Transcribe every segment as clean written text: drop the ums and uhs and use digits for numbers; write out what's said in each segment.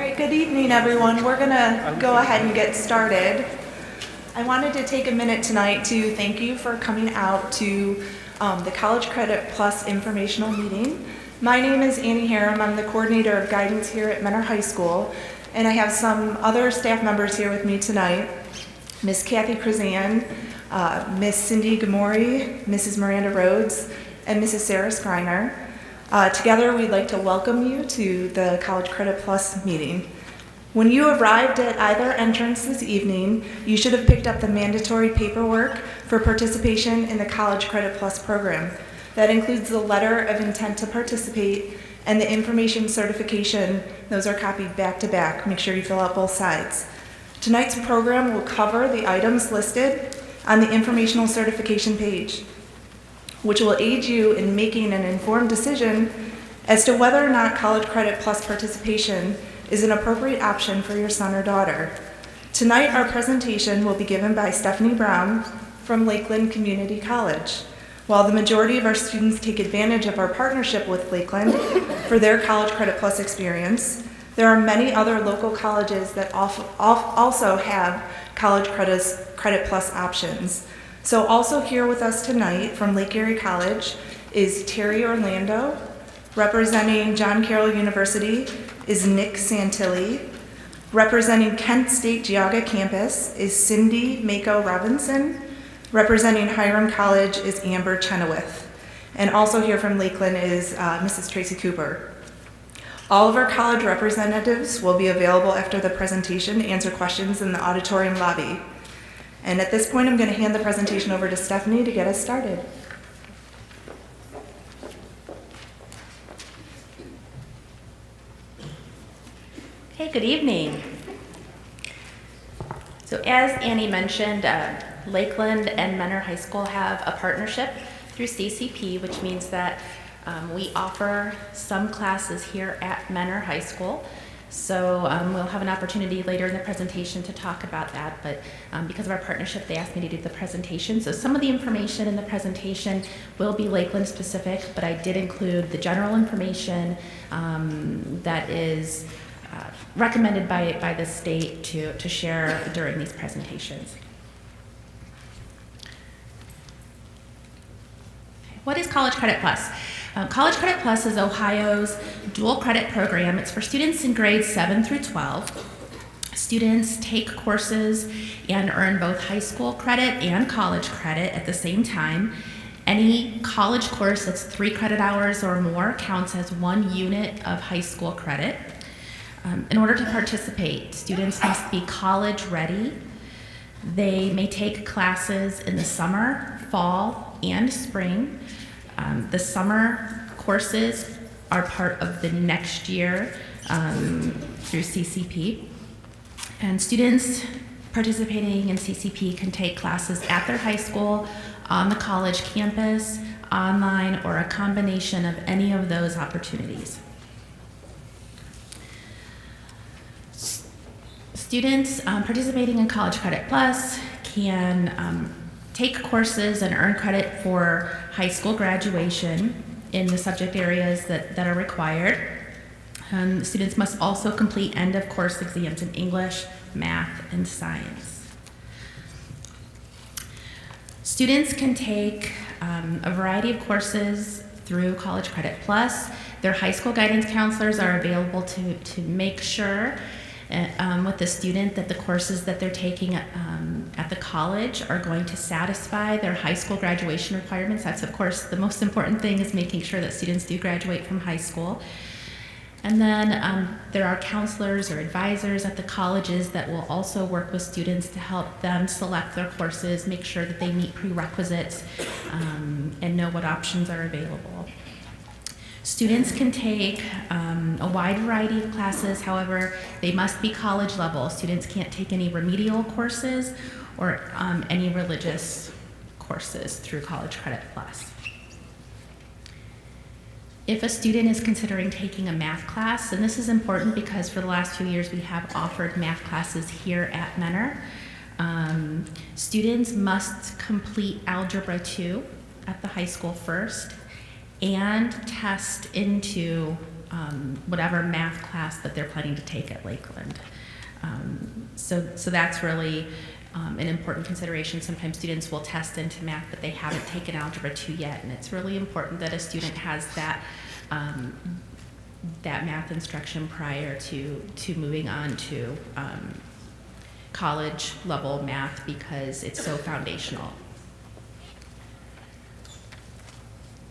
right, good evening, everyone. We're gonna go ahead and get started. I wanted to take a minute tonight to thank you for coming out to the College Credit Plus informational meeting. My name is Annie Harem. I'm the coordinator of guidance here at Mentor High School, and I have some other staff members here with me tonight. Miss Kathy Krazan, Miss Cindy Gamori, Mrs. Miranda Rhodes, and Mrs. Sarah Skriner. Together, we'd like to welcome you to the College Credit Plus meeting. When you arrived at either entrance this evening, you should have picked up the mandatory paperwork for participation in the College Credit Plus program. That includes the letter of intent to participate and the information certification. Those are copied back to back. Make sure you fill out both sides. Tonight's program will cover the items listed on the informational certification page, which will aid you in making an informed decision as to whether or not College Credit Plus participation is an appropriate option for your son or daughter. Tonight, our presentation will be given by Stephanie Brown from Lakeland Community College. While the majority of our students take advantage of our partnership with Lakeland for their College Credit Plus experience, there are many other local colleges that also have College Credit Plus options. So also here with us tonight from Lake Erie College is Terry Orlando. Representing John Carroll University is Nick Santilli. Representing Kent State Geauga Campus is Cindy Mako Robinson. Representing Hiram College is Amber Chenoweth. And also here from Lakeland is Mrs. Tracy Cooper. All of our college representatives will be available after the presentation to answer questions in the auditorium lobby. And at this point, I'm going to hand the presentation over to Stephanie to get us started. Hey, good evening. So as Annie mentioned, Lakeland and Mentor High School have a partnership through CCP, which means that we offer some classes here at Mentor High School. So we'll have an opportunity later in the presentation to talk about that, but because of our partnership, they asked me to do the presentation. So some of the information in the presentation will be Lakeland specific, but I did include the general information that is recommended by the state to share during these presentations. What is College Credit Plus? College Credit Plus is Ohio's dual credit program. It's for students in grades 7 through 12. Students take courses and earn both high school credit and college credit at the same time. Any college course that's 3 credit hours or more counts as 1 unit of high school credit. In order to participate, students must be college ready. They may take classes in the summer, fall, and spring. The summer courses are part of the next year through CCP. And students participating in CCP can take classes at their high school, on the college campus, online, or a combination of any of those opportunities. Students participating in College Credit Plus can take courses and earn credit for high school graduation in the subject areas that are required. Students must also complete end of course exams in English, math, and science. Students can take a variety of courses through College Credit Plus. Their high school guidance counselors are available to make sure with the student that the courses that they're taking at the college are going to satisfy their high school graduation requirements. That's, of course, the most important thing, is making sure that students do graduate from high school. And then there are counselors or advisors at the colleges that will also work with students to help them select their courses, make sure that they meet prerequisites, and know what options are available. Students can take a wide variety of classes. However, they must be college level. Students can't take any remedial courses or any religious courses through College Credit Plus. If a student is considering taking a math class, and this is important because for the last 2 years we have offered math classes here at Mentor, students must complete Algebra 2 at the high school first and test into whatever math class that they're planning to take at Lakeland. So that's really an important consideration. Sometimes students will test into math, but they haven't taken Algebra 2 yet, and it's really important that a student has that that math instruction prior to moving on to college level math, because it's so foundational.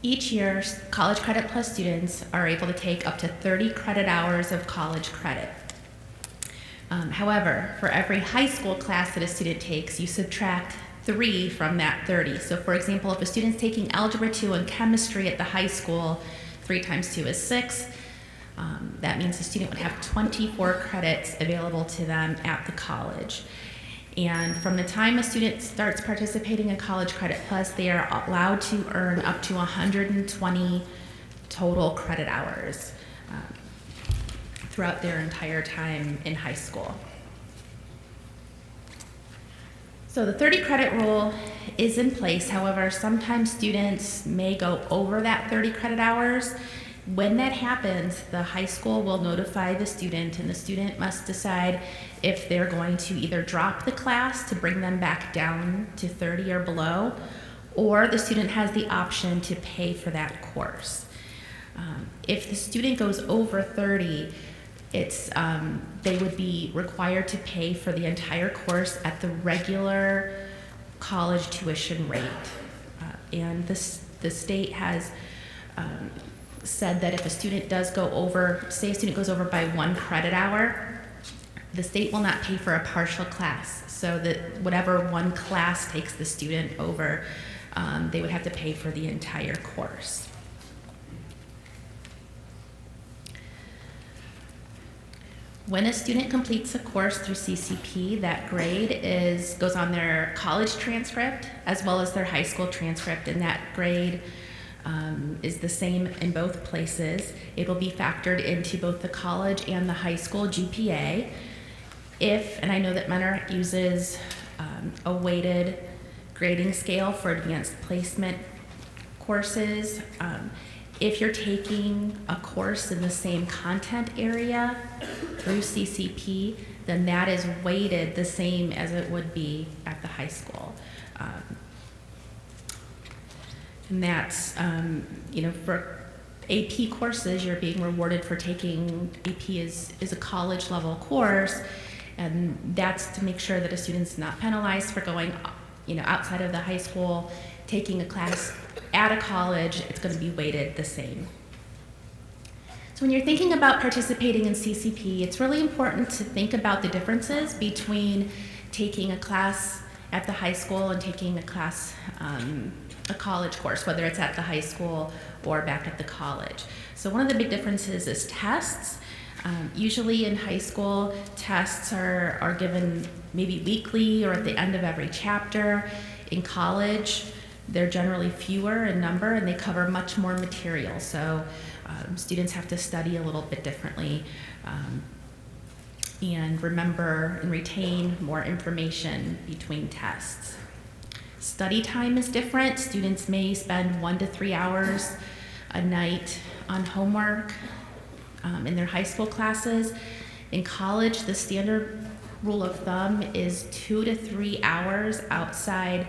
Each year, College Credit Plus students are able to take up to 30 credit hours of college credit. However, for every high school class that a student takes, you subtract 3 from that 30. So for example, if a student's taking Algebra 2 and Chemistry at the high school, 3 times 2 is 6. That means the student would have 24 credits available to them at the college. And from the time a student starts participating in College Credit Plus, they are allowed to earn up to 120 total credit hours throughout their entire time in high school. So the 30 credit rule is in place. However, sometimes students may go over that 30 credit hours. When that happens, the high school will notify the student, and the student must decide if they're going to either drop the class to bring them back down to 30 or below, or the student has the option to pay for that course. If the student goes over 30, they would be required to pay for the entire course at the regular college tuition rate. And the state has said that if a student does go over, say a student goes over by 1 credit hour, the state will not pay for a partial class. So that whatever one class takes the student over, they would have to pay for the entire course. When a student completes a course through CCP, that grade goes on their college transcript as well as their high school transcript, and that grade is the same in both places. It will be factored into both the college and the high school GPA. And I know that Mentor uses a weighted grading scale for advanced placement courses. If you're taking a course in the same content area through CCP, then that is weighted the same as it would be at the high school. And that's, for AP courses, you're being rewarded for taking AP is a college level course, and that's to make sure that a student's not penalized for going, outside of the high school, taking a class at a college. It's going to be weighted the same. So when you're thinking about participating in CCP, it's really important to think about the differences between taking a class at the high school and taking a class, a college course, whether it's at the high school or back at the college. So one of the big differences is tests. Usually in high school, tests are given maybe weekly or at the end of every chapter. In college, they're generally fewer in number, and they cover much more material. So students have to study a little bit differently and remember and retain more information between tests. Study time is different. Students may spend 1 to 3 hours a night on homework in their high school classes. In college, the standard rule of thumb is 2 to 3 hours outside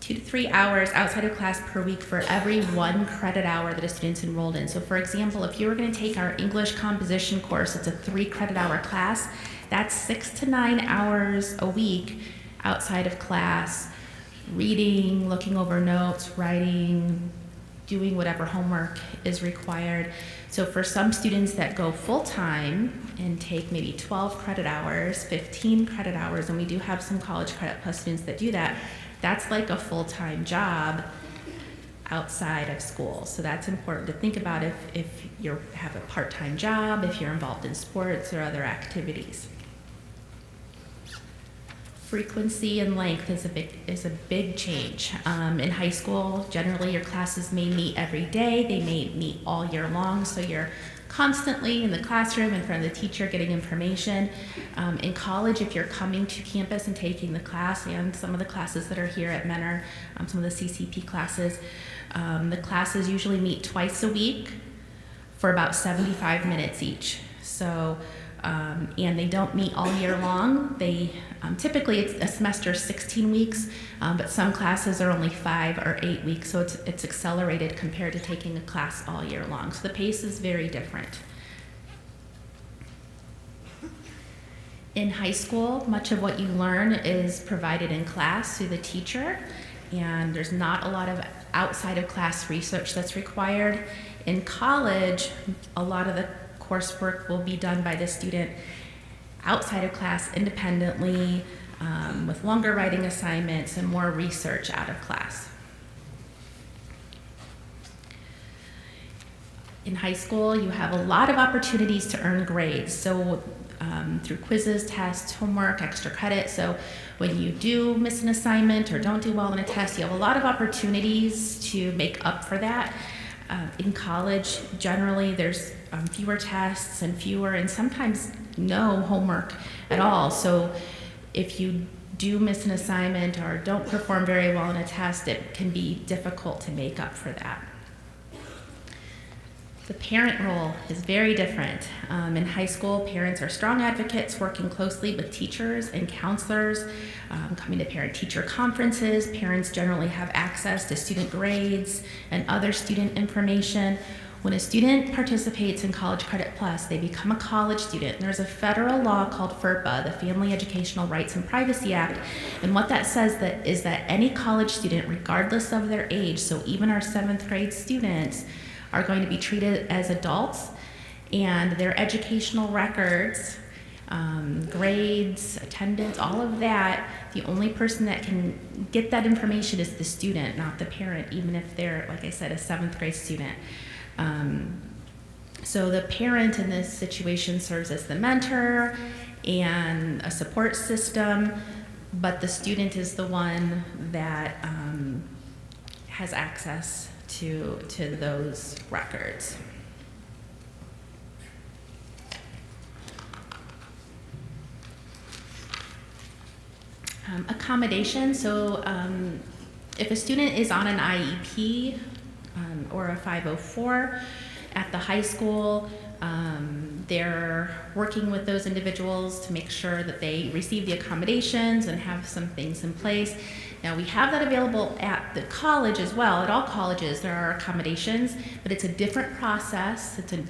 2 to 3 hours outside of class per week for every 1 credit hour that a student's enrolled in. So for example, if you were going to take our English composition course, it's a 3 credit hour class, that's 6 to 9 hours a week outside of class, reading, looking over notes, writing, doing whatever homework is required. So for some students that go full-time and take maybe 12 credit hours, 15 credit hours, and we do have some College Credit Plus students that do that, that's like a full-time job outside of school. So that's important to think about if you have a part-time job, if you're involved in sports or other activities. Frequency and length is a big change. In high school, generally your classes may meet every day. They may meet all year long, so you're constantly in the classroom in front of the teacher getting information. In college, if you're coming to campus and taking the class and some of the classes that are here at Mentor, some of the CCP classes, The classes usually meet twice a week for about 75 minutes each. So, and they don't meet all year long. They typically it's a semester 16 weeks, but some classes are only 5 or 8 weeks, so it's accelerated compared to taking a class all year long. So the pace is very different. In high school, much of what you learn is provided in class through the teacher, and there's not a lot of outside of class research that's required. In college, a lot of the coursework will be done by the student outside of class independently, with longer writing assignments and more research out of class. In high school, you have a lot of opportunities to earn grades. So through quizzes, tests, homework, extra credit. So when you do miss an assignment or don't do well on a test, you have a lot of opportunities to make up for that. In college, generally, there's fewer tests and fewer and sometimes no homework at all. So if you do miss an assignment or don't perform very well on a test, it can be difficult to make up for that. The parent role is very different. In high school, parents are strong advocates working closely with teachers and counselors, coming to parent-teacher conferences. Parents generally have access to student grades and other student information. When a student participates in College Credit Plus, they become a college student. There's a federal law called FERPA, the Family Educational Rights and Privacy Act, and what that says is that any college student, regardless of their age, so even our 7th grade students, are going to be treated as adults, and their educational records, grades, attendance, all of that, the only person that can get that information is the student, not the parent, even if they're, like I said, a 7th grade student. So the parent in this situation serves as the mentor and a support system, but the student is the one that has access to those records. Accommodation, so if a student is on an IEP or a 504 at the high school, they're working with those individuals to make sure that they receive the accommodations and have some things in place. Now, we have that available at the college as well. At all colleges, there are accommodations, but it's a different process. It's an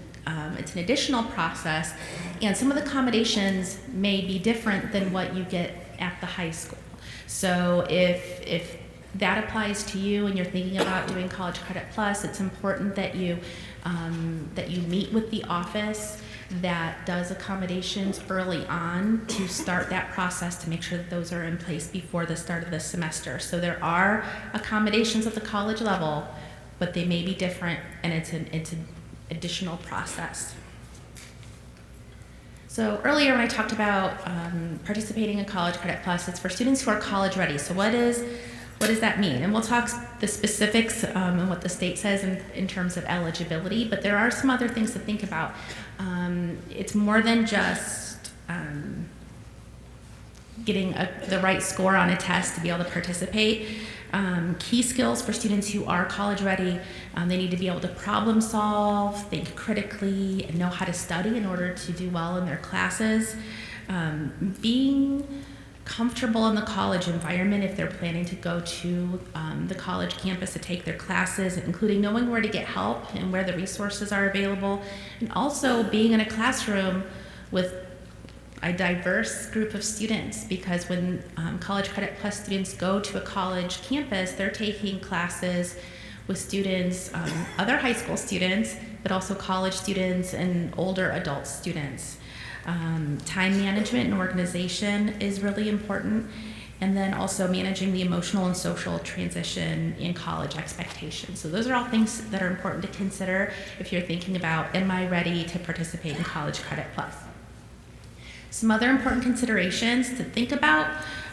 additional process, and some of the accommodations may be different than what you get at the high school. So if that applies to you and you're thinking about doing College Credit Plus, it's important that you meet with the office that does accommodations early on to start that process to make sure that those are in place before the start of the semester. So there are accommodations at the college level, but they may be different, and it's an additional process. So earlier when I talked about participating in College Credit Plus, it's for students who are college ready. So what does that mean? And we'll talk the specifics and what the state says in terms of eligibility, but there are some other things to think about. It's more than just getting the right score on a test to be able to participate. Key skills for students who are college ready, they need to be able to problem solve, think critically, and know how to study in order to do well in their classes. Being comfortable in the college environment if they're planning to go to the college campus to take their classes, including knowing where to get help and where the resources are available, and also being in a classroom with a diverse group of students, because when College Credit Plus students go to a college campus, they're taking classes with students, other high school students, but also college students and older adult students. Time management and organization is really important, and then also managing the emotional and social transition in college expectations. So those are all things that are important to consider if you're thinking about, am I ready to participate in College Credit Plus? Some other important considerations to think about: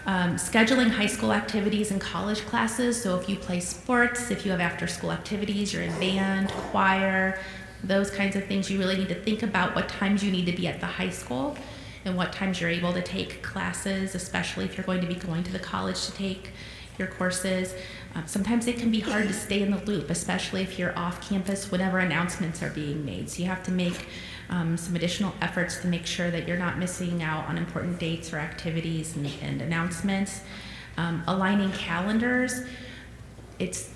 scheduling high school activities and college classes. So if you play sports, if you have after-school activities, you're in band, choir, those kinds of things, you really need to think about what times you need to be at the high school and what times you're able to take classes, especially if you're going to be going to the college to take your courses. Sometimes it can be hard to stay in the loop, especially if you're off campus whenever announcements are being made. So you have to make some additional efforts to make sure that you're not missing out on important dates or activities and announcements. Aligning calendars, it's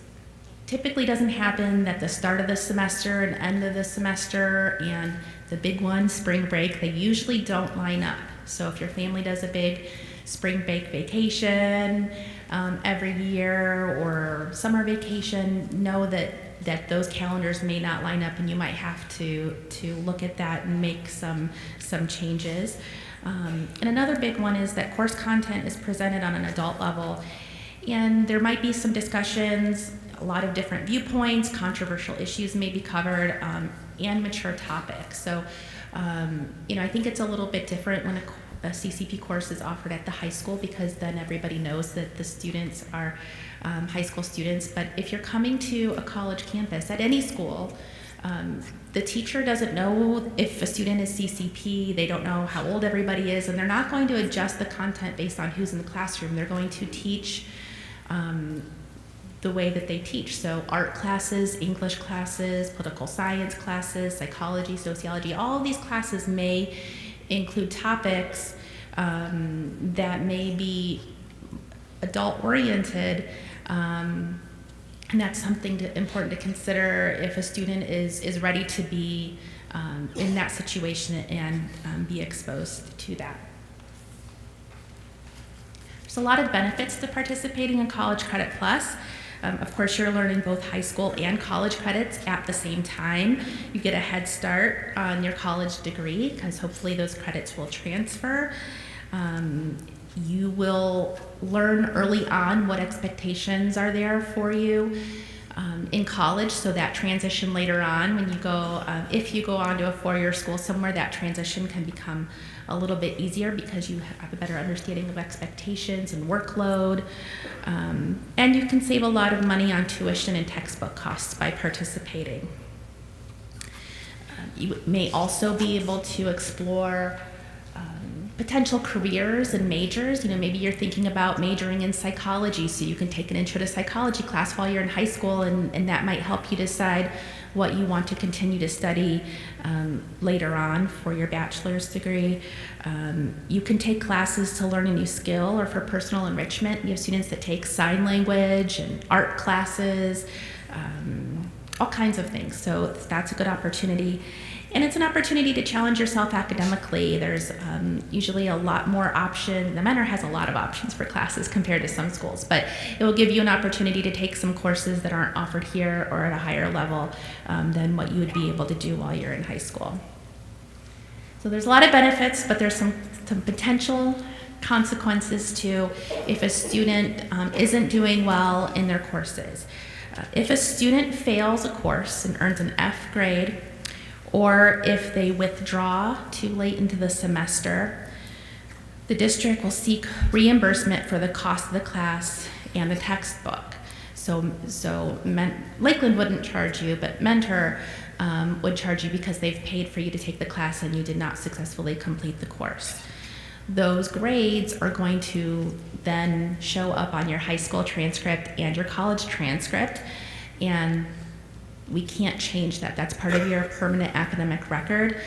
typically doesn't happen at the start of the semester and end of the semester, and the big one, spring break, they usually don't line up. So if your family does a big spring break vacation every year or summer vacation, know that those calendars may not line up, and you might have to look at that and make some changes. And another big one is that course content is presented on an adult level, and there might be some discussions, a lot of different viewpoints, controversial issues may be covered, and mature topics. So, I think it's a little bit different when a CCP course is offered at the high school, because then everybody knows that the students are high school students. But if you're coming to a college campus at any school, the teacher doesn't know if a student is CCP, they don't know how old everybody is, and they're not going to adjust the content based on who's in the classroom. They're going to teach the way that they teach. So art classes, English classes, political science classes, psychology, sociology, all of these classes may include topics that may be adult-oriented, and that's something important to consider if a student is ready to be in that situation and be exposed to that. There's a lot of benefits to participating in College Credit Plus. Of course, you're learning both high school and college credits at the same time. You get a head start on your college degree, because hopefully those credits will transfer. You will learn early on what expectations are there for you in college, so that transition later on when you go, if you go on to a four-year school somewhere, that transition can become a little bit easier because you have a better understanding of expectations and workload. And you can save a lot of money on tuition and textbook costs by participating. You may also be able to explore potential careers and majors. Maybe you're thinking about majoring in psychology, so you can take an intro to psychology class while you're in high school, and that might help you decide what you want to continue to study later on for your bachelor's degree. You can take classes to learn a new skill or for personal enrichment. You have students that take sign language and art classes, all kinds of things. So that's a good opportunity. And it's an opportunity to challenge yourself academically. There's usually a lot more options. The Mentor has a lot of options for classes compared to some schools, but it will give you an opportunity to take some courses that aren't offered here or at a higher level than what you would be able to do while you're in high school. So there's a lot of benefits, but there's some potential consequences too if a student isn't doing well in their courses. If a student fails a course and earns an F grade, or if they withdraw too late into the semester, the district will seek reimbursement for the cost of the class and the textbook. So Lakeland wouldn't charge you, but Mentor would charge you because they've paid for you to take the class and you did not successfully complete the course. Those grades are going to then show up on your high school transcript and your college transcript, and we can't change that. That's part of your permanent academic record.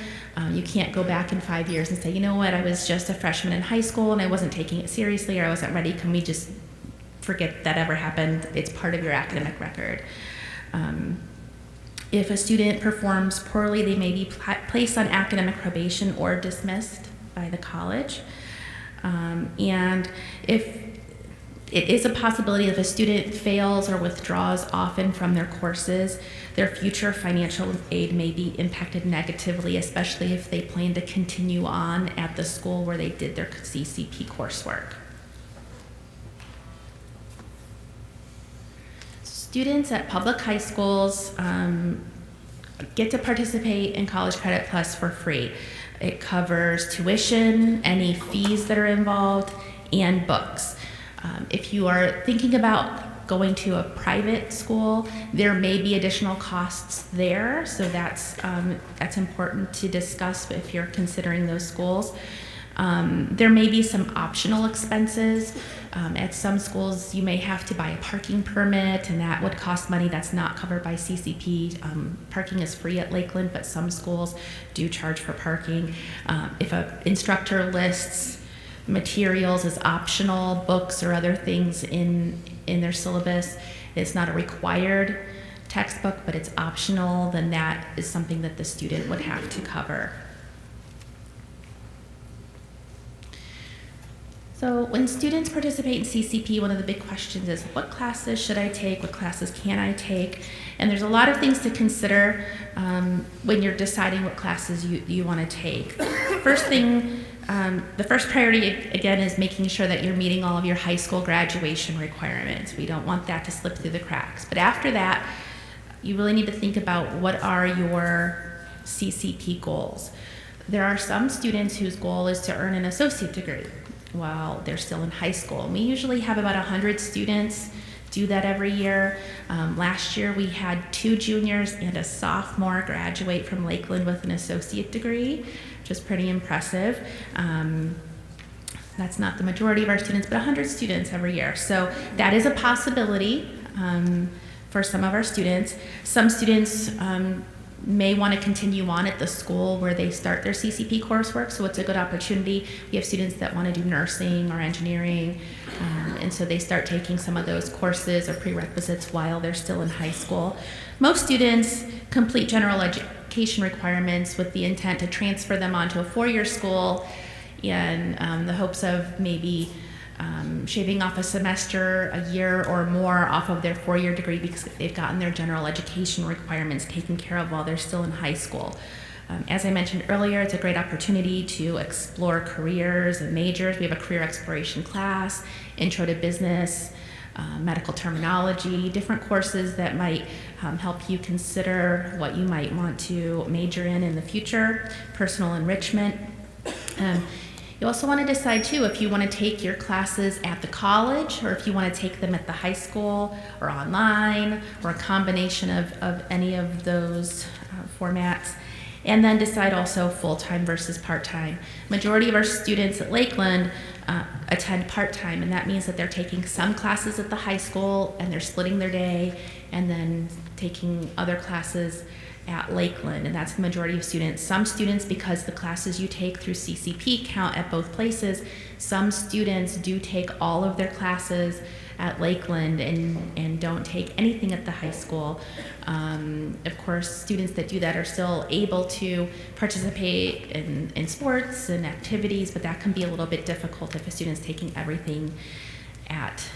You can't go back in 5 years and say, you know what, I was just a freshman in high school and I wasn't taking it seriously, or I wasn't ready. Can we just forget that ever happened? It's part of your academic record. If a student performs poorly, they may be placed on academic probation or dismissed by the college. And if it is a possibility if a student fails or withdraws often from their courses, their future financial aid may be impacted negatively, especially if they plan to continue on at the school where they did their CCP coursework. Students at public high schools get to participate in College Credit Plus for free. It covers tuition, any fees that are involved, and books. If you are thinking about going to a private school, there may be additional costs there, so that's important to discuss if you're considering those schools. There may be some optional expenses. At some schools, you may have to buy a parking permit, and that would cost money. That's not covered by CCP. Parking is free at Lakeland, but some schools do charge for parking. If an instructor lists materials as optional, books or other things in their syllabus, it's not a required textbook, but it's optional, then that is something that the student would have to cover. So when students participate in CCP, one of the big questions is, what classes should I take? What classes can I take? And there's a lot of things to consider when you're deciding what classes you want to take. First thing, the first priority, again, is making sure that you're meeting all of your high school graduation requirements. We don't want that to slip through the cracks. But after that, you really need to think about what are your CCP goals. There are some students whose goal is to earn an associate degree while they're still in high school. And we usually have about 100 students do that every year. Last year we had 2 juniors and a sophomore graduate from Lakeland with an associate degree, which is pretty impressive. That's not the majority of our students, but 100 students every year. So that is a possibility for some of our students. Some students may want to continue on at the school where they start their CCP coursework, so it's a good opportunity. We have students that want to do nursing or engineering, and so they start taking some of those courses or prerequisites while they're still in high school. Most students complete general education requirements with the intent to transfer them onto a 4-year school in the hopes of maybe shaving off a semester, a year or more off of their 4-year degree because they've gotten their general education requirements taken care of while they're still in high school. As I mentioned earlier, it's a great opportunity to explore careers and majors. We have a career exploration class, intro to business, medical terminology, different courses that might help you consider what you might want to major in the future, personal enrichment. You also want to decide too if you want to take your classes at the college or if you want to take them at the high school or online or a combination of any of those formats. And then decide also full-time versus part-time. Majority of our students at Lakeland attend part-time, and that means that they're taking some classes at the high school and they're splitting their day and then taking other classes at Lakeland, and that's the majority of students. Some students, because the classes you take through CCP count at both places, some students do take all of their classes at Lakeland and don't take anything at the high school. Of course, students that do that are still able to participate in sports and activities, but that can be a little bit difficult if a student's taking everything at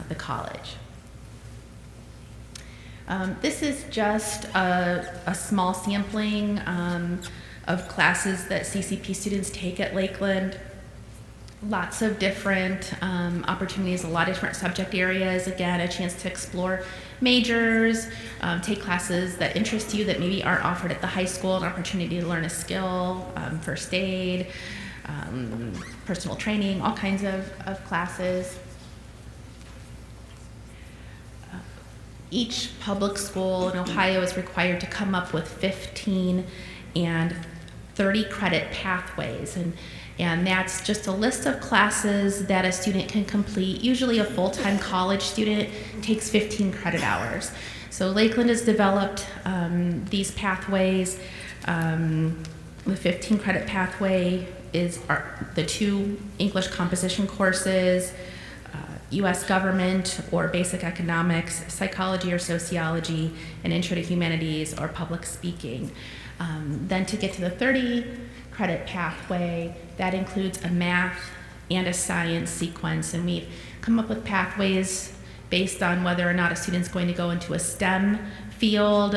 the college. This is just a small sampling of classes that CCP students take at Lakeland. Lots of different opportunities, a lot of different subject areas. Again, a chance to explore majors, take classes that interest you that maybe aren't offered at the high school, an opportunity to learn a skill, first aid, personal training, all kinds of classes. Each public school in Ohio is required to come up with 15 and 30 credit pathways, and that's just a list of classes that a student can complete. Usually a full-time college student takes 15 credit hours. So Lakeland has developed these pathways. The 15 credit pathway are the 2 English composition courses, U.S. government or basic economics, psychology or sociology, and intro to humanities or public speaking. Then to get to the 30 credit pathway, that includes a math and a science sequence, and we've come up with pathways based on whether or not a student's going to go into a STEM field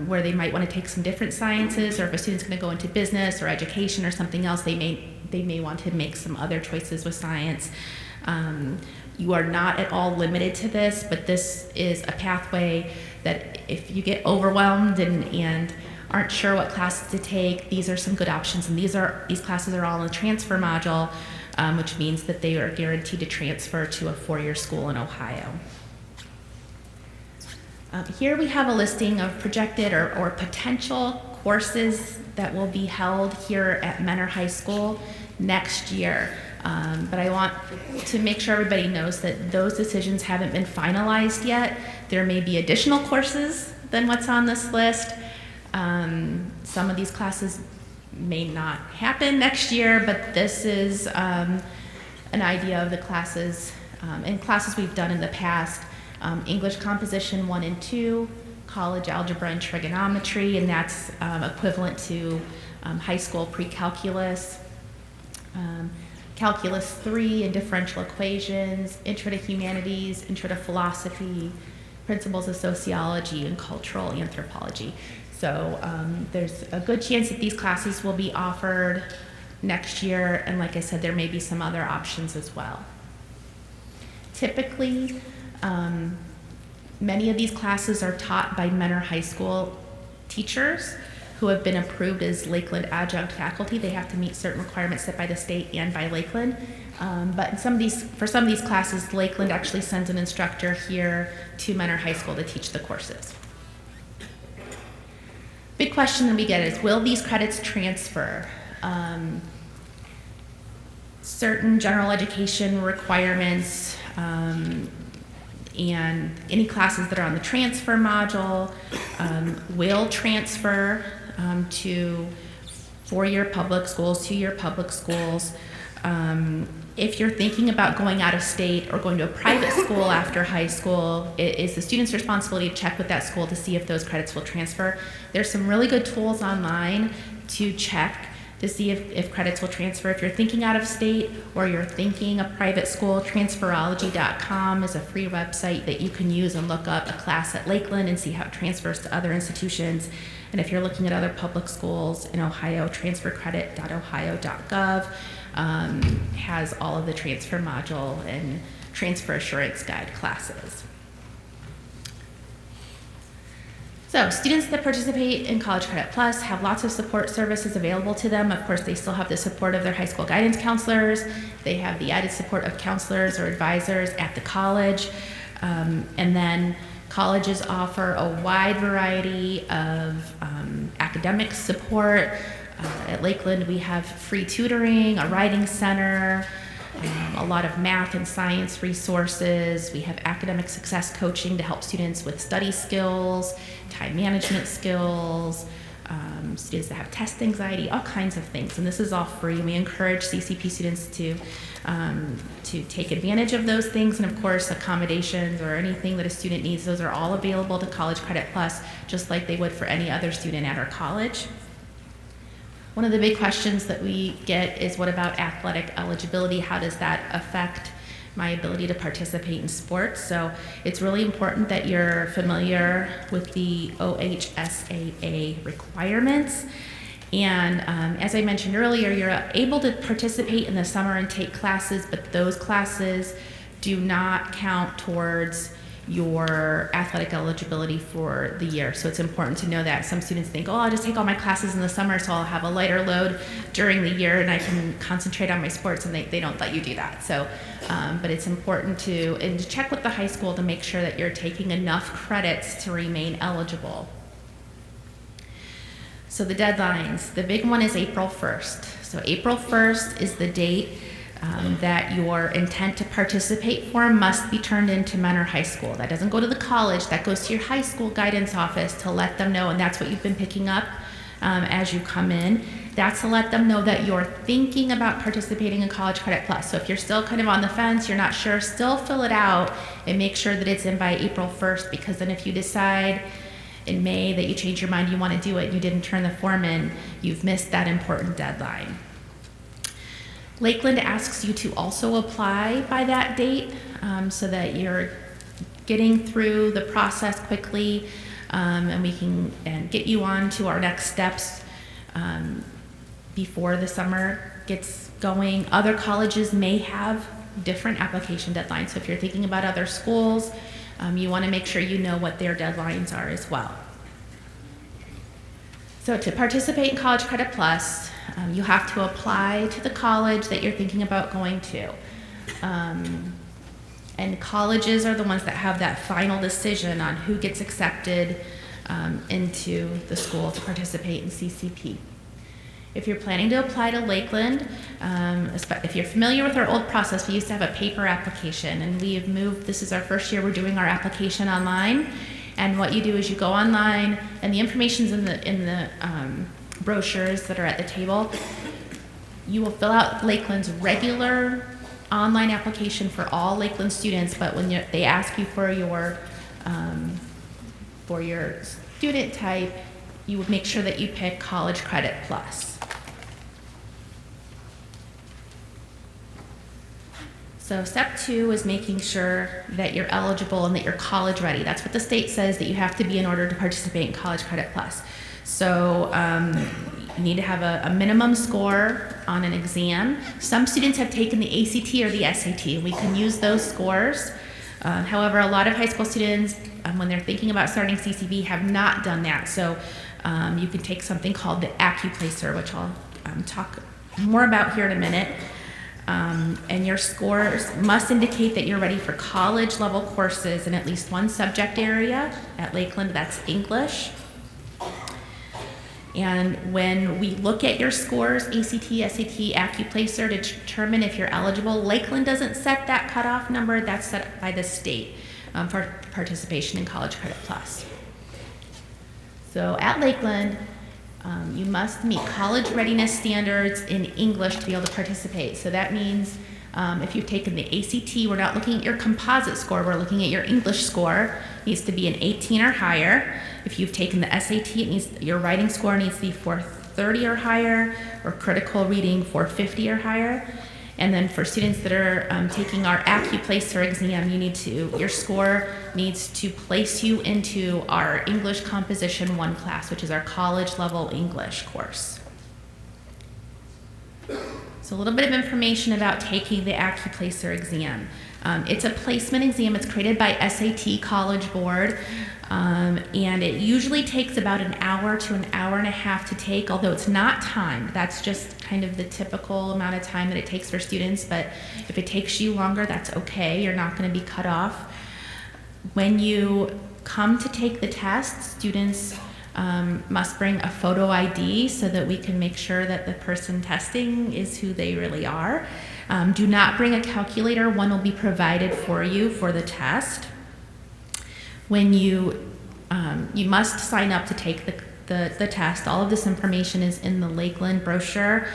where they might want to take some different sciences, or if a student's going to go into business or education or something else, they may want to make some other choices with science. You are not at all limited to this, but this is a pathway that if you get overwhelmed and aren't sure what classes to take, these are some good options. And these classes are all in the transfer module, which means that they are guaranteed to transfer to a 4-year school in Ohio. Here we have a listing of projected or potential courses that will be held here at Menor High School next year. But I want to make sure everybody knows that those decisions haven't been finalized yet. There may be additional courses than what's on this list. Some of these classes may not happen next year, but this is an idea of the classes and classes we've done in the past. English Composition 1 and 2, College Algebra and Trigonometry, and that's equivalent to high school pre-calculus. Calculus 3 and differential equations, Intro to Humanities, Intro to Philosophy, Principles of Sociology, and Cultural Anthropology. So there's a good chance that these classes will be offered next year, and like I said, there may be some other options as well. Typically, many of these classes are taught by Mentor High School teachers who have been approved as Lakeland adjunct faculty. They have to meet certain requirements set by the state and by Lakeland. But for some of these classes, Lakeland actually sends an instructor here to Mentor High School to teach the courses. Big question that we get is, will these credits transfer? Certain general education requirements and any classes that are on the transfer module will transfer to four-year public schools, two-year public schools. If you're thinking about going out of state or going to a private school after high school, it is the student's responsibility to check with that school to see if those credits will transfer. There's some really good tools online to check to see if credits will transfer. If you're thinking out of state or you're thinking a private school, transferology.com is a free website that you can use and look up a class at Lakeland and see how it transfers to other institutions. And if you're looking at other public schools in Ohio, transfercredit.ohio.gov has all of the transfer module and transfer assurance guide classes. So students that participate in College Credit Plus have lots of support services available to them. Of course, they still have the support of their high school guidance counselors. They have the added support of counselors or advisors at the college. And then colleges offer a wide variety of academic support. At Lakeland, we have free tutoring, a writing center, a lot of math and science resources. We have academic success coaching to help students with study skills, time management skills, students that have test anxiety, all kinds of things. And this is all free. We encourage CCP students to take advantage of those things. And of course, accommodations or anything that a student needs, those are all available to College Credit Plus, just like they would for any other student at our college. One of the big questions that we get is, what about athletic eligibility? How does that affect my ability to participate in sports? So it's really important that you're familiar with the OHSAA requirements. And as I mentioned earlier, you're able to participate in the summer and take classes, but those classes do not count towards your athletic eligibility for the year. So it's important to know that. Some students think, oh, I'll just take all my classes in the summer so I'll have a lighter load during the year and I can concentrate on my sports, and they don't let you do that. So, but it's important to check with the high school to make sure that you're taking enough credits to remain eligible. So the deadlines, the big one is April 1st. So April 1st is the date that your intent to participate form must be turned into Mentor High School. That doesn't go to the college, that goes to your high school guidance office to let them know, and that's what you've been picking up as you come in. That's to let them know that you're thinking about participating in College Credit Plus. So if you're still kind of on the fence, you're not sure, still fill it out and make sure that it's in by April 1st, because then if you decide in May that you change your mind, you want to do it, and you didn't turn the form in, you've missed that important deadline. Lakeland asks you to also apply by that date so that you're getting through the process quickly, and we can get you on to our next steps before the summer gets going. Other colleges may have different application deadlines, so if you're thinking about other schools, you want to make sure you know what their deadlines are as well. So to participate in College Credit Plus, you have to apply to the college that you're thinking about going to. And colleges are the ones that have that final decision on who gets accepted into the school to participate in CCP. If you're planning to apply to Lakeland, if you're familiar with our old process, we used to have a paper application, and we have moved, this is our first year we're doing our application online. And what you do is you go online, and the information's in the brochures that are at the table. You will fill out Lakeland's regular online application for all Lakeland students, but when they ask you for your student type, you would make sure that you pick College Credit Plus. So step 2 is making sure that you're eligible and that you're college ready. That's what the state says that you have to be in order to participate in College Credit Plus. So you need to have a minimum score on an exam. Some students have taken the ACT or the SAT, and we can use those scores. However, a lot of high school students, when they're thinking about starting CCP, have not done that. So you can take something called the AccuPlacer, which I'll talk more about here in a minute. And your scores must indicate that you're ready for college level courses in at least one subject area. At Lakeland, that's English. And when we look at your scores, ACT, SAT, AccuPlacer, to determine if you're eligible, Lakeland doesn't set that cutoff number. That's set by the state for participation in College Credit Plus. So at Lakeland, you must meet college readiness standards in English to be able to participate. So that means if you've taken the ACT, we're not looking at your composite score, we're looking at your English score. It needs to be an 18 or higher. If you've taken the SAT, your writing score needs to be 430 or higher, or critical reading 450 or higher. And then for students that are taking our AccuPlacer exam, your score needs to place you into our English Composition 1 class, which is our college level English course. So a little bit of information about taking the AccuPlacer exam. It's a placement exam. It's created by SAT College Board, and it usually takes about an hour to an hour and a half to take, although it's not timed. That's just kind of the typical amount of time that it takes for students, but if it takes you longer, that's okay. You're not going to be cut off. When you come to take the test, students must bring a photo ID so that we can make sure that the person testing is who they really are. Do not bring a calculator. One will be provided for you for the test. When you must sign up to take the test. All of this information is in the Lakeland brochure.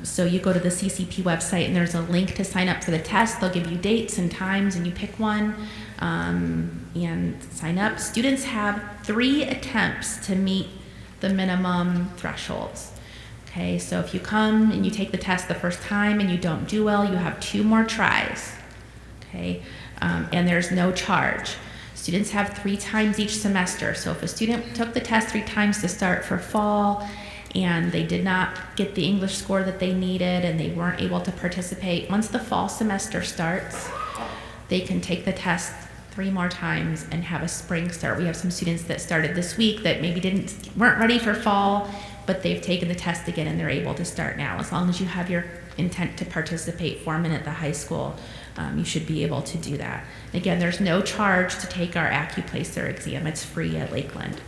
So you go to the CCP website and there's a link to sign up for the test. They'll give you dates and times and you pick one and sign up. Students have 3 attempts to meet the minimum thresholds. Okay, so if you come and you take the test the first time and you don't do well, you have 2 more tries. Okay, and there's no charge. Students have 3 times each semester. So if a student took the test 3 times to start for fall and they did not get the English score that they needed and they weren't able to participate, once the fall semester starts, they can take the test 3 more times and have a spring start. We have some students that started this week that maybe weren't ready for fall, but they've taken the test again and they're able to start now. As long as you have your intent to participate foreman at the high school, you should be able to do that. Again, there's no charge to take our AccuPlacer exam. It's free at Lakeland.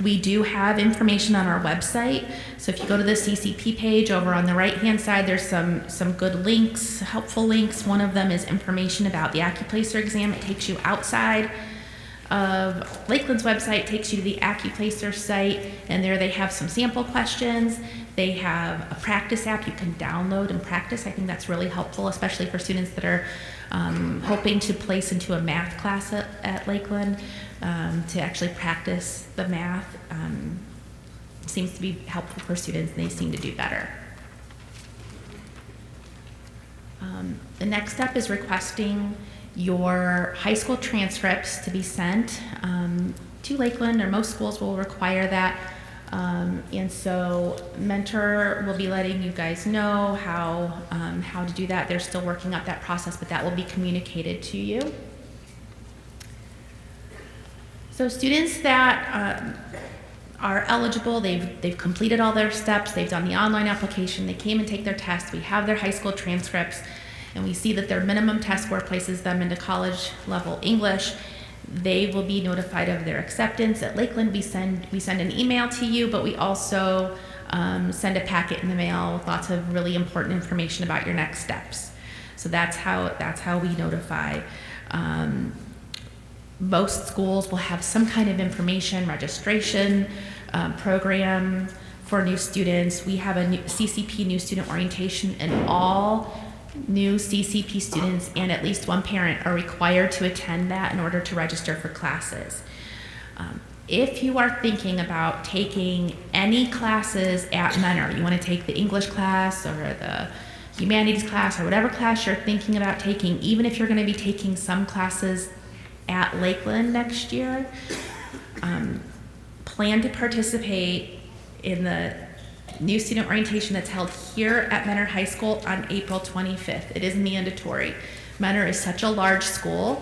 We do have information on our website. So if you go to the CCP page over on the right-hand side, there's some good links, helpful links. One of them is information about the AccuPlacer exam. It takes you outside of Lakeland's website, takes you to the AccuPlacer site, and there they have some sample questions. They have a practice app you can download and practice. I think that's really helpful, especially for students that are hoping to place into a math class at Lakeland to actually practice the math. Seems to be helpful for students, and they seem to do better. The next step is requesting your high school transcripts to be sent to Lakeland, or most schools will require that. And so Mentor will be letting you guys know how to do that. They're still working out that process, but that will be communicated to you. So students that are eligible, they've completed all their steps, they've done the online application, they came and take their test, we have their high school transcripts, and we see that their minimum test score places them into college level English. They will be notified of their acceptance. At Lakeland, we send an email to you, but we also send a packet in the mail with lots of really important information about your next steps. So that's how we notify. Most schools will have some kind of information registration program for new students. We have a new CCP new student orientation, and all new CCP students and at least one parent are required to attend that in order to register for classes. If you are thinking about taking any classes at Menor, you want to take the English class or the humanities class or whatever class you're thinking about taking, even if you're going to be taking some classes at Lakeland next year, plan to participate in the new student orientation that's held here at Menor High School on April 25th. It is mandatory. Menor is such a large school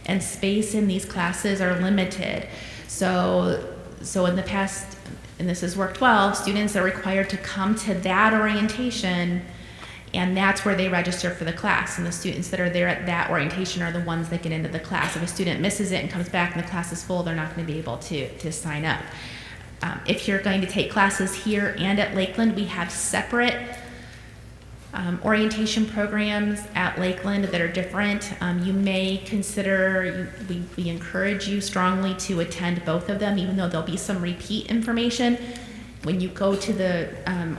and space in these classes are limited. So in the past, and this has worked well, students are required to come to that orientation, and that's where they register for the class. And the students that are there at that orientation are the ones that get into the class. If a student misses it and comes back and the class is full, they're not going to be able to sign up. If you're going to take classes here and at Lakeland, we have separate orientation programs at Lakeland that are different. You may consider, we encourage you strongly to attend both of them, even though there'll be some repeat information. When you go to the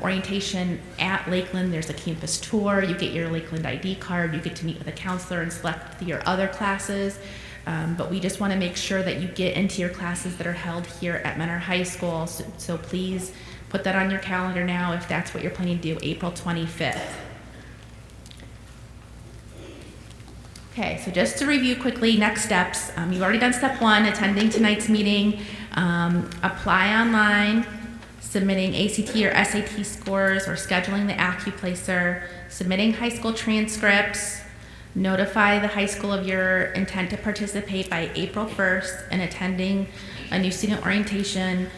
orientation at Lakeland, there's a campus tour, you get your Lakeland ID card, you get to meet with a counselor and select your other classes. But we just want to make sure that you get into your classes that are held here at Menor High School. So please put that on your calendar now if that's what you're planning to do, April 25th. Okay, so just to review quickly, next steps. You've already done step 1, attending tonight's meeting. Apply online, submitting ACT or SAT scores or scheduling the AccuPlacer, submitting high school transcripts, notify the high school of your intent to participate by April 1st, and attending a new student orientation,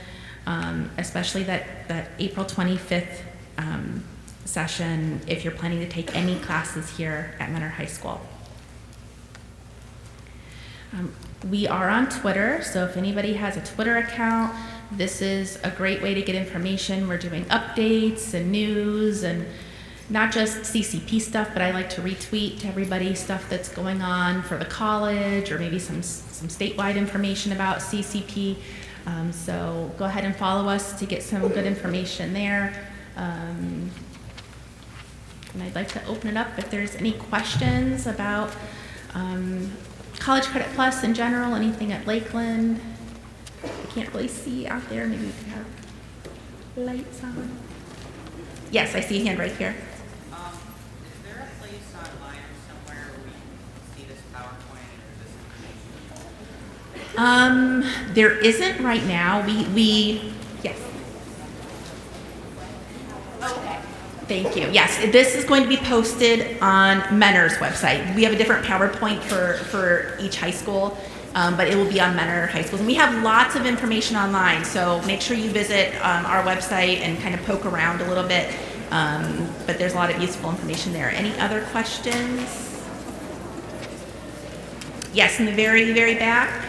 especially that April 25th session if you're planning to take any classes here at Menor High School. We are on Twitter, so if anybody has a Twitter account, this is a great way to get information. We're doing updates and news and not just CCP stuff, but I like to retweet to everybody stuff that's going on for the college or maybe some statewide information about CCP. So go ahead and follow us to get some good information there. And I'd like to open it up if there's any questions about College Credit Plus in general, anything at Lakeland. I can't really see out there. Maybe we can have lights on. Yes, I see a hand right here. Is there a place online or somewhere where we can see this PowerPoint or this information? There isn't right now. We yes. Okay. Thank you. Yes, this is going to be posted on Menor's website. We have a different PowerPoint for each high school, but it will be on Menor High Schools. And we have lots of information online, so make sure you visit our website and kind of poke around a little bit. But there's a lot of useful information there. Any other questions? Yes, in the very, very back.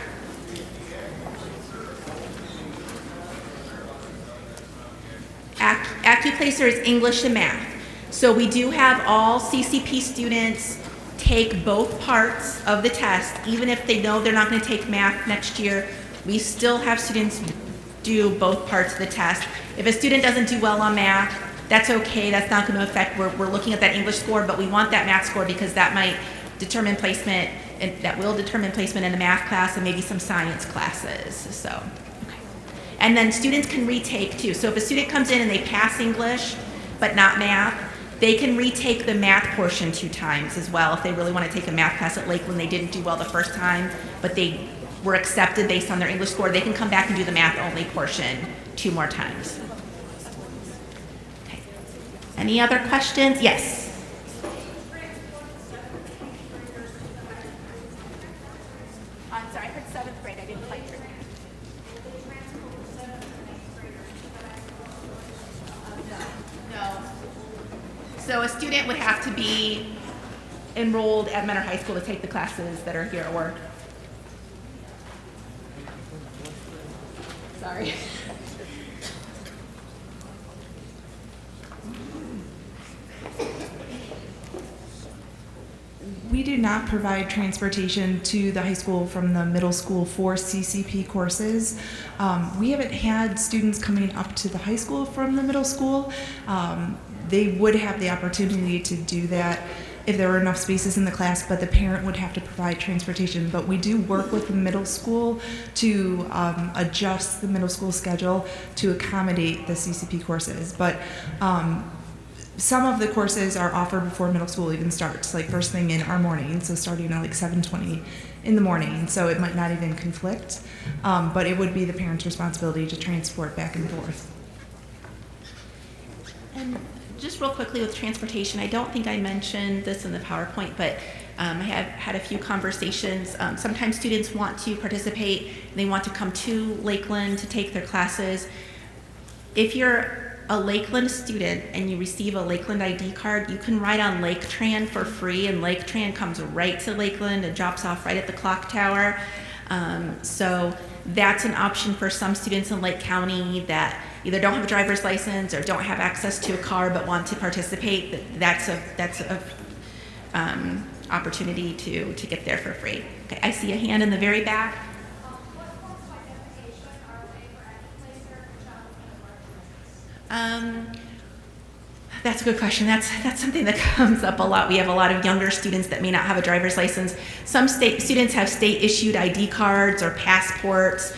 AccuPlacer is English and math. So we do have all CCP students take both parts of the test, even if they know they're not going to take math next year. We still have students do both parts of the test. If a student doesn't do well on math, that's okay. That's not going to affect, we're looking at that English score, but we want that math score because that might determine placement, and that will determine placement in the math class and maybe some science classes. So, okay. And then students can retake too. So if a student comes in and they pass English, but not math, they can retake the math portion 2 times as well. If they really want to take a math class at Lakeland, they didn't do well the first time, but they were accepted based on their English score, they can come back and do the math only portion 2 more times. Okay. Any other questions? Yes. I'm sorry, I heard 7th grade. I didn't quite hear that. No. So a student would have to be enrolled at Menor High School to take the classes that are here, or sorry. We do not provide transportation to the high school from the middle school for CCP courses. We haven't had students coming up to the high school from the middle school. They would have the opportunity to do that if there were enough spaces in the class, but the parent would have to provide transportation. But we do work with the middle school to adjust the middle school schedule to accommodate the CCP courses. But some of the courses are offered before middle school even starts, like first thing in our morning, so starting at like 7:20 in the morning, so it might not even conflict, but it would be the parent's responsibility to transport back and forth. And just real quickly with transportation, I don't think I mentioned this in the PowerPoint, but I have had a few conversations. Sometimes students want to participate, they want to come to Lakeland to take their classes. If you're a Lakeland student and you receive a Lakeland ID card, you can ride on Lake Tran for free, and Lake Tran comes right to Lakeland and drops off right at the clock tower. So that's an option for some students in Lake County that either don't have a driver's license or don't have access to a car but want to participate. That's a opportunity to get there for free. Okay, I see a hand in the very back. That's a good question. That's something that comes up a lot. We have a lot of younger students that may not have a driver's license. Some students have state-issued ID cards or passports.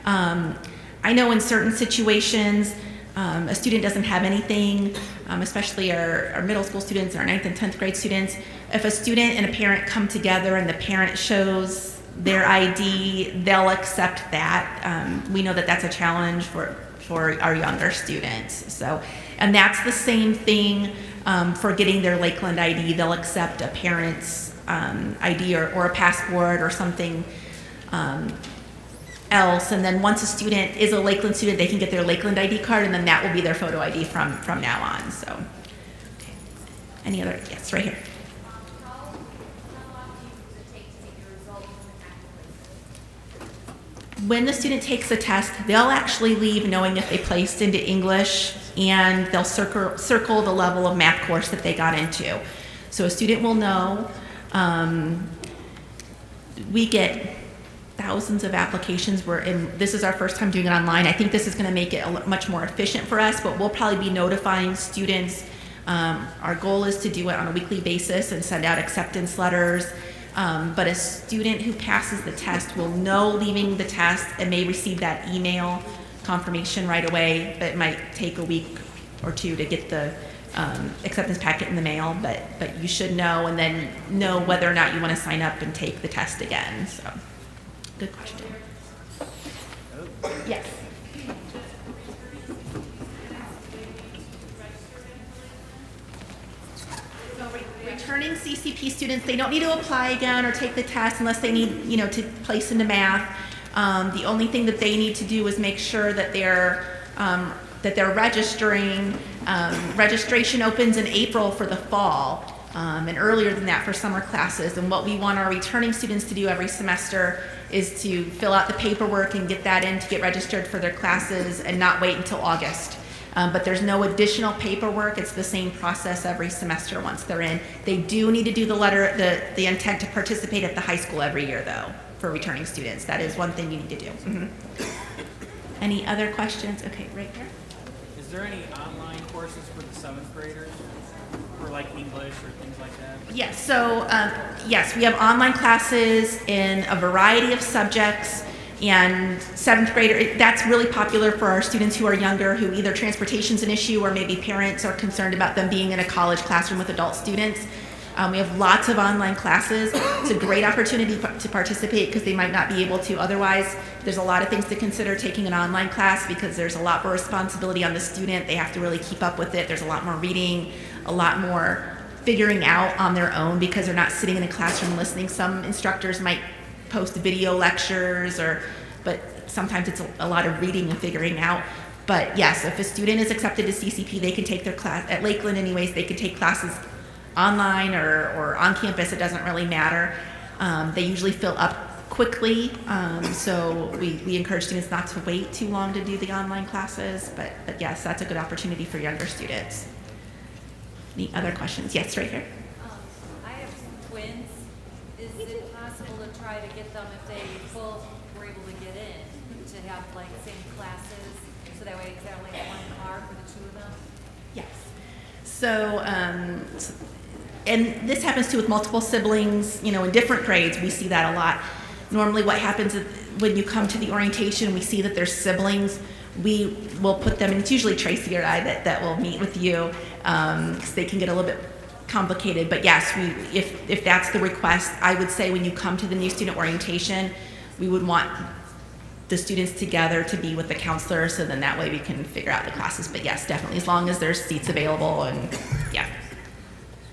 I know in certain situations, a student doesn't have anything, especially our middle school students, our 9th and 10th grade students. If a student and a parent come together and the parent shows their ID, they'll accept that. We know that that's a challenge for our younger students. So, and that's the same thing for getting their Lakeland ID. They'll accept a parent's ID or a passport or something else. And then once a student is a Lakeland student, they can get their Lakeland ID card, and then that will be their photo ID from now on. So, okay. Any other? Yes, right here. When the student takes the test, they'll actually leave knowing if they placed into English, and they'll circle the level of math course that they got into. So a student will know. We get thousands of applications. This is our first time doing it online. I think this is going to make it much more efficient for us, but we'll probably be notifying students. Our goal is to do it on a weekly basis and send out acceptance letters. But a student who passes the test will know leaving the test and may receive that email confirmation right away, but it might take a week or two to get the acceptance packet in the mail, but you should know, and then know whether or not you want to sign up and take the test again. So, good question. Yes. Returning CCP students, they don't need to apply again or take the test unless they need, to place into math. The only thing that they need to do is make sure that they're registering. Registration opens in April for the fall, and earlier than that for summer classes. And what we want our returning students to do every semester is to fill out the paperwork and get that in to get registered for their classes and not wait until August. But there's no additional paperwork. It's the same process every semester once they're in. They do need to do the intent to participate at the high school every year, though, for returning students. That is one thing you need to do. Mm-hmm. Any other questions? Okay, right here. Is there any online courses for the 7th graders, for like English or things like that? Yes, so yes, we have online classes in a variety of subjects. And 7th grader, that's really popular for our students who are younger, who either transportation's an issue or maybe parents are concerned about them being in a college classroom with adult students. We have lots of online classes. It's a great opportunity to participate because they might not be able to otherwise. There's a lot of things to consider taking an online class because there's a lot more responsibility on the student. They have to really keep up with it. There's a lot more reading, a lot more figuring out on their own because they're not sitting in a classroom listening. Some instructors might post video lectures, but sometimes it's a lot of reading and figuring out. But yes, if a student is accepted to CCP, they can take their class at Lakeland anyways. They can take classes online or on campus. It doesn't really matter. They usually fill up quickly. So we encourage students not to wait too long to do the online classes, but yes, that's a good opportunity for younger students. Any other questions? Yes, right here. I have twins. Is it possible to try to get them, if they both were able to get in, to have like same classes, so that way exactly one car for the two of them? Yes. So, and this happens too with multiple siblings, you know, in different grades. We see that a lot. Normally what happens is when you come to the orientation, we see that there's siblings. We will put them, and it's usually Tracy or I that will meet with you, because they can get a little bit complicated. But yes, if that's the request, I would say when you come to the new student orientation, we would want the students together to be with the counselor, so then that way we can figure out the classes. But yes, definitely, as long as there's seats available, and yeah.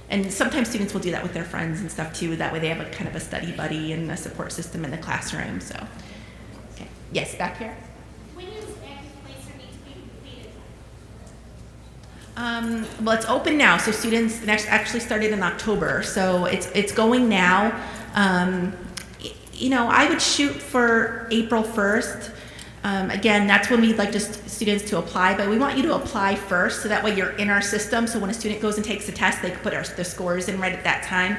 And sometimes students will do that with their friends and stuff too. That way they have a kind of a study buddy and a support system in the classroom. So, okay. Yes, back here. When does active placer need to be completed? Well, it's open now, so students actually started in October, so it's going now. You know, I would shoot for April 1st. Again, that's when we'd like students to apply, but we want you to apply first, so that way you're in our system. So when a student goes and takes the test, they can put the scores in right at that time.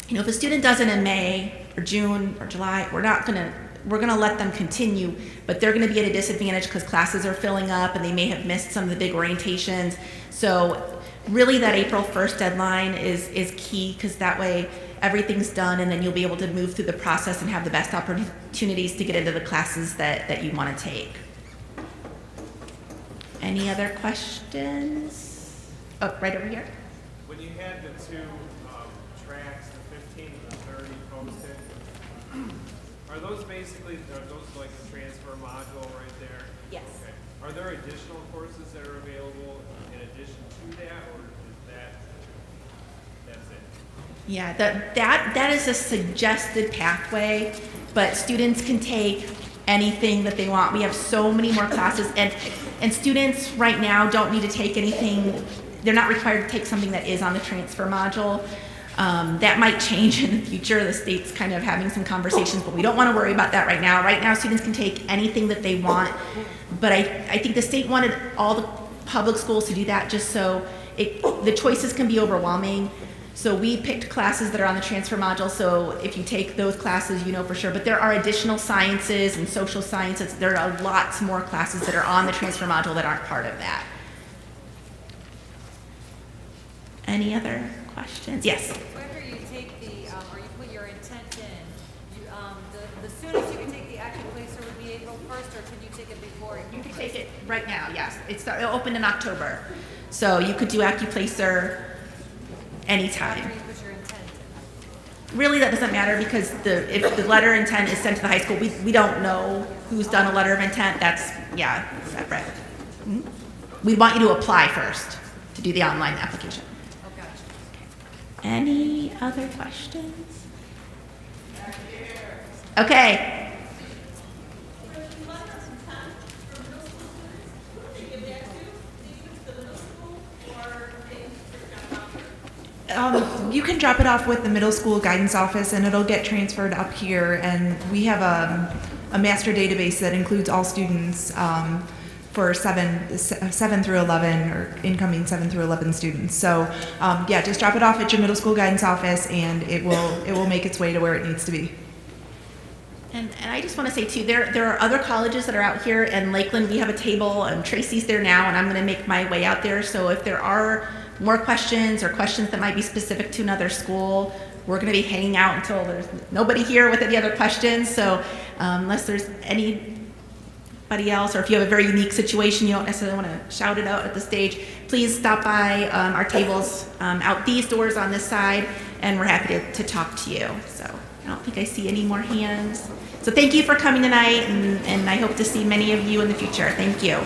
You know, if a student does it in May or June or July, we're gonna let them continue, but they're gonna be at a disadvantage because classes are filling up and they may have missed some of the big orientations. So really that April 1st deadline is key, because that way everything's done, and then you'll be able to move through the process and have the best opportunities to get into the classes that you want to take. Any other questions? Oh, right over here. When you had the two tracks, the 15 and the 30 posted, are those like the transfer module right there? Yes. Okay. Are there additional courses that are available in addition to that, or is that's it? Yeah, that is a suggested pathway, but students can take anything that they want. We have so many more classes, and students right now don't need to take anything. They're not required to take something that is on the transfer module. That might change in the future. The state's kind of having some conversations, but we don't want to worry about that right now. Right now, students can take anything that they want, but I think the state wanted all the public schools to do that, just so the choices can be overwhelming. So we picked classes that are on the transfer module, so if you take those classes, you know for sure. But there are additional sciences and social sciences. There are lots more classes that are on the transfer module that aren't part of that. Any other questions? Yes? So after you take the, or you put your intent in, the soonest you can take the active placer would be April 1st, or can you take it before? You can take it right now, yes. It opened in October. So you could do AccuPlacer anytime. After you put your intent in. Really, that doesn't matter, because if the letter of intent is sent to the high school, we don't know who's done a letter of intent. That's, separate. Mhm. We want you to apply first to do the online application. Oh, gotcha. Any other questions? Okay. You can drop it off with the middle school guidance office, and it'll get transferred up here. And we have a master database that includes all students for 7 through 11, or incoming 7 through 11 students. So just drop it off at your middle school guidance office, and it will make its way to where it needs to be. And I just want to say too, there are other colleges that are out here. In Lakeland, we have a table, and Tracy's there now, and I'm going to make my way out there. So if there are more questions, or questions that might be specific to another school, we're going to be hanging out until there's nobody here with any other questions. So unless there's anybody else, or if you have a very unique situation, you don't necessarily want to shout it out at the stage, please stop by our tables out these doors on this side, and we're happy to talk to you. So I don't think I see any more hands. So thank you for coming tonight, and I hope to see many of you in the future. Thank you.